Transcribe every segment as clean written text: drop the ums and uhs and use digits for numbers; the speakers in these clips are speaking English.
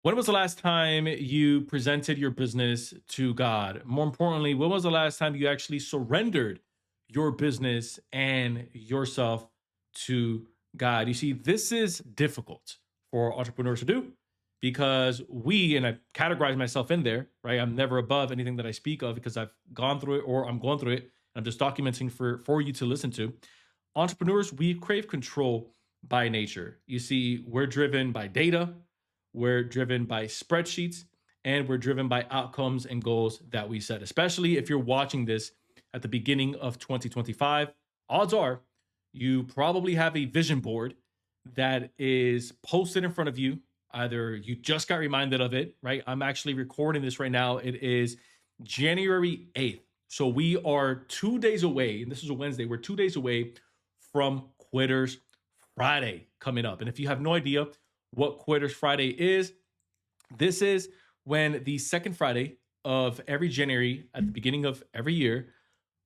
When was the last time you presented your business to God? More importantly, when was the last time you actually surrendered your business and yourself to God? You see, this is difficult for entrepreneurs to do because and I categorize myself in there, right? I'm never above anything that I speak of because I've gone through it or I'm going through it. I'm just documenting for you to listen to. Entrepreneurs, we crave control by nature. You see, we're driven by data, we're driven by spreadsheets, and we're driven by outcomes and goals that we set. Especially if you're watching this at the beginning of 2025, odds are you probably have a vision board that is posted in front of you. Either you just got reminded of it, right? I'm actually recording this right now. It is January 8th. So we are 2 days away, and this is a Wednesday. We're 2 days away from Quitters Friday coming up. And if you have no idea what Quitters Friday is, this is when the second Friday of every January at the beginning of every year,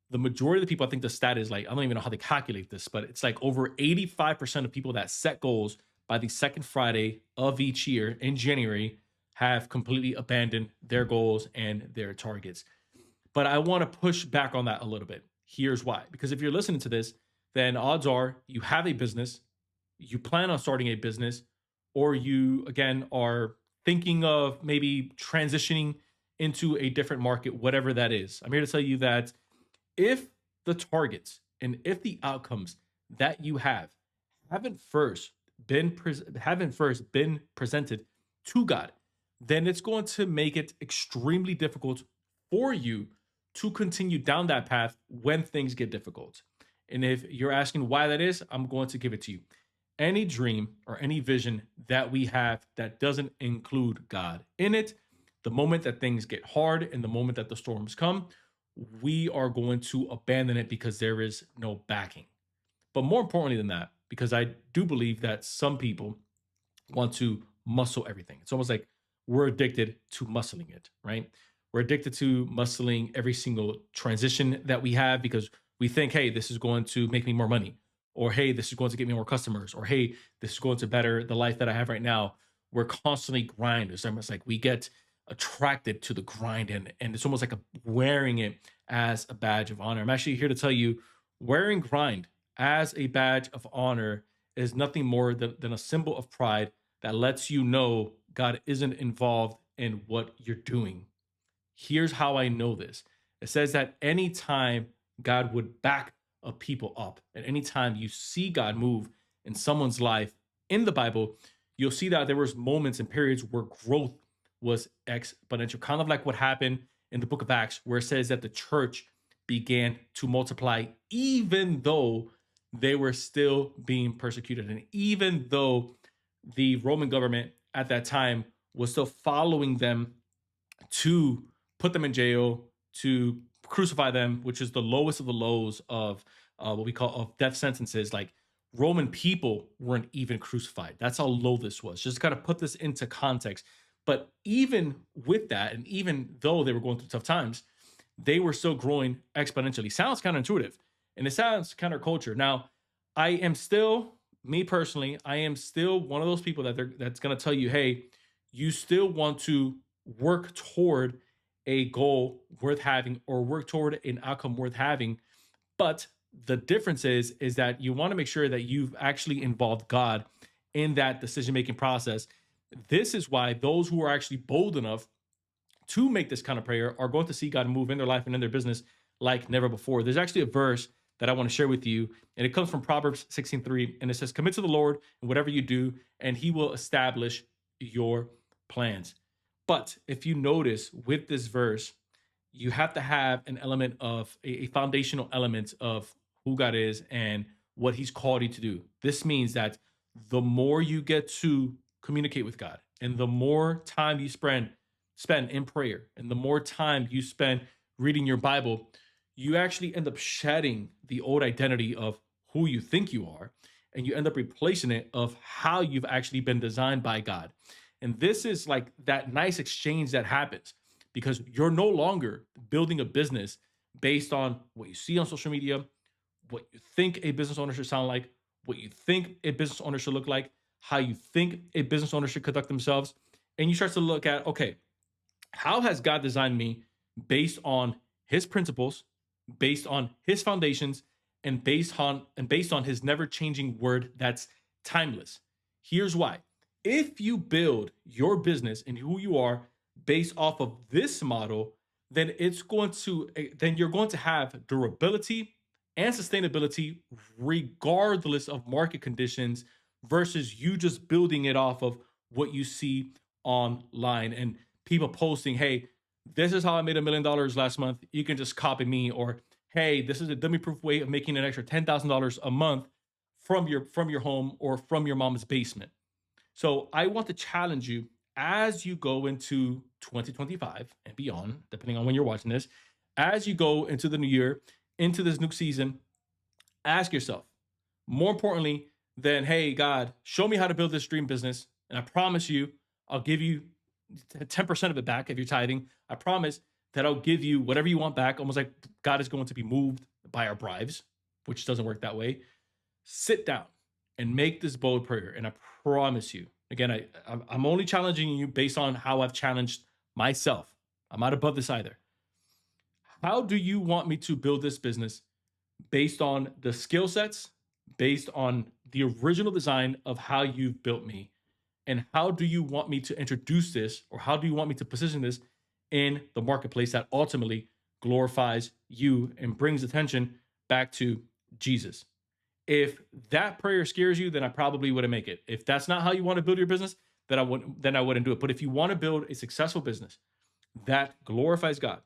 the majority of the people, I think the stat is like, I don't even know how they calculate this, but it's like over 85% of people that set goals by the second Friday of each year in January have completely abandoned their goals and their targets. But I want to push back on that a little bit. Here's why. Because if you're listening to this, then odds are you have a business, you plan on starting a business, or you, again, are thinking of maybe transitioning into a different market, whatever that is. I'm here to tell you that if the targets and if the outcomes that you have haven't first been presented to God, then it's going to make it extremely difficult for you to continue down that path when things get difficult. And if you're asking why that is, I'm going to give it to you. Any dream or any vision that we have that doesn't include God in it, the moment that things get hard and the moment that the storms come, we are going to abandon it because there is no backing. But more importantly than that, because I do believe that some people want to muscle everything. It's almost like we're addicted to muscling it, right? We're addicted to muscling every single transition that we have because we think, hey, this is going to make me more money, or hey, this is going to get me more customers, or hey, this is going to better the life that I have right now. We're constantly grinding. It's almost like we get attracted to the grind and it's almost like wearing it as a badge of honor. I'm actually here to tell you wearing grind as a badge of honor is nothing more than a symbol of pride that lets you know God isn't involved in what you're doing. Here's how I know this. It says that anytime God would back a people up, and anytime you see God move in someone's life in the Bible, you'll see that there was moments and periods where growth was exponential, kind of like what happened in the book of Acts, where it says that the church began to multiply, even though they were still being persecuted. And even though the Roman government at that time was still following them to put them in jail, to crucify them, which is the lowest of the lows of what we call of death sentences. Like Roman people weren't even crucified. That's how low this was. Just kind of put this into context. But even with that, and even though they were going through tough times, they were still growing exponentially. Sounds counterintuitive and it sounds counterculture. Now, I am still, me personally, I am still one of those people that's going to tell you, hey, you still want to work toward a goal worth having or work toward an outcome worth having. But the difference is that you want to make sure that you've actually involved God in that decision making process. This is why those who are actually bold enough to make this kind of prayer are going to see God move in their life and in their business like never before. There's actually a verse that I want to share with you, and it comes from Proverbs 16:3, and it says, "Commit to the Lord in whatever you do, and He will establish your plans." But if you notice with this verse, you have to have an element of a foundational element of who God is and what He's called you to do. This means that the more you get to communicate with God, and the more time you spend in prayer, and the more time you spend reading your Bible, you actually end up shedding the old identity of who you think you are, and you end up replacing it of how you've actually been designed by God. And this is like that nice exchange that happens because you're no longer building a business based on what you see on social media, what you think a business owner should sound like, what you think a business owner should look like, how you think a business owner should conduct themselves. and you start to look at, okay, how has God designed me based on his principles, based on his foundations, and based on his never-changing word that's timeless. Here's why. If you build your business and who you are based off of this model, then you're going to have durability and sustainability regardless of market conditions versus you just building it off of what you see online and people posting, hey, this is how I made $1 million last month. You can just copy me, or hey, this is a dummy proof way of making an extra $10,000 a month from your home or from your mom's basement. So I want to challenge you as you go into 2025 and beyond, depending on when you're watching this, as you go into the new year, into this new season, ask yourself, more importantly than, hey, God, show me how to build this dream business. And I promise you, I'll give you 10% of it back if you're tithing. I promise that I'll give you whatever you want back, almost like God is going to be moved by our bribes, which doesn't work that way. Sit down and make this bold prayer. And I promise you, again, I'm only challenging you based on how I've challenged myself. I'm not above this either. How do you want me to build this business based on the skill sets, based on the original design of how you've built me? And how do you want me to introduce this, or how do you want me to position this in the marketplace that ultimately glorifies you and brings attention back to Jesus? If that prayer scares you, then I probably wouldn't make it. If that's not how you want to build your business, then I wouldn't do it. But if you want to build a successful business that glorifies God,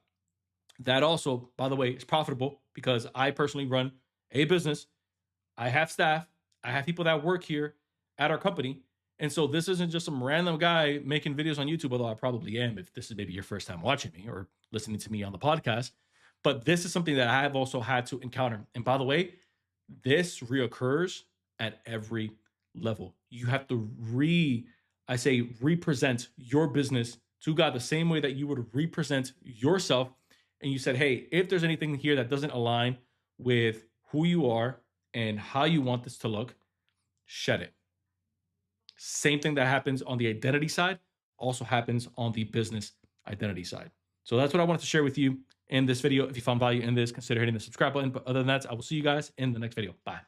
that also, by the way, is profitable, because I personally run a business. I have staff. I have people that work here at our company. And so this isn't just some random guy making videos on YouTube, although I probably am if this is maybe your first time watching me or listening to me on the podcast. But this is something that I have also had to encounter. And by the way, this reoccurs at every level. You have to represent your business to God the same way that you would represent yourself. And you said, hey, if there's anything here that doesn't align with who you are and how you want this to look, shed it. Same thing that happens on the identity side also happens on the business identity side. So that's what I wanted to share with you in this video. If you found value in this, consider hitting the subscribe button. But other than that, I will see you guys in the next video. Bye.